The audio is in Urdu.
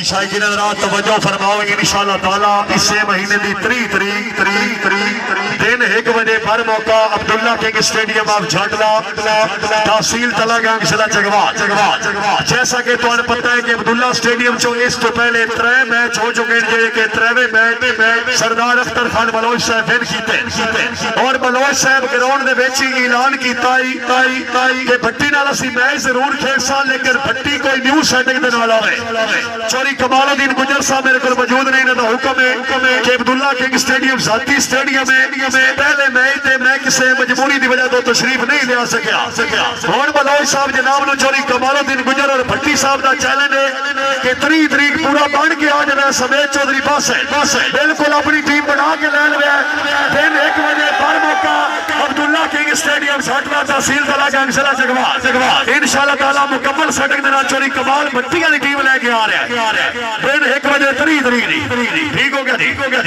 شائقین حضرات توجہ فرماؤ انشاءاللہ تعالی اس مہینے دی 3 تاریخ دن 1 بجے پر موقع عبداللہ کنگ اسٹیڈیم آف جھانڈلا تحصیل تلاگنگ ضلع جگوا جیسا کہ تو انہیں پتہ ہے کہ عبداللہ اسٹیڈیم جو اس تو پہلے 3 میچ ہو چکے ہیں کہ 3 میچ سردار اختر خان بلوچ صاحب پھر کیتے اور بلوچ صاحب گراؤنڈ دے بیچی اعلان کیتا کہ بھٹی نال اسی میچ ضرور کھیل سا لیکن بھٹی کوئی نیو سیٹنگ دے نال آوے چوری کمال الدین گجر صاحب میرے کو موجود نہیں نہ حکم ہے کہ عبداللہ کنگ اسٹیڈیم ذاتی اسٹیڈیم ہے پہلے میچ تے میں کسے مجبوری دی وجہ تو تشریف نہیں لیا سکیا اور بلوچ صاحب جناب نو چوری کمال الدین گجر اور بھٹی صاحب دا چیلنج ہے کہ 3 تاریخ پورا بن کے آ جانا سمیت چودھری پاس ہے بالکل اپنی ٹیم بنا کے لے لیا دن 1 بجے پر موقع عبداللہ کنگ اسٹیڈیم جھانڈلا تحصیل تلاگنگ ضلع جگوا انشاءاللہ تعالی مکمل سیٹنگ دے نال چوری کمال بھٹی والی ٹیم لے کے آ رہا ہے دن 1 بجے 3 تاریخ ٹھیک ہو گیا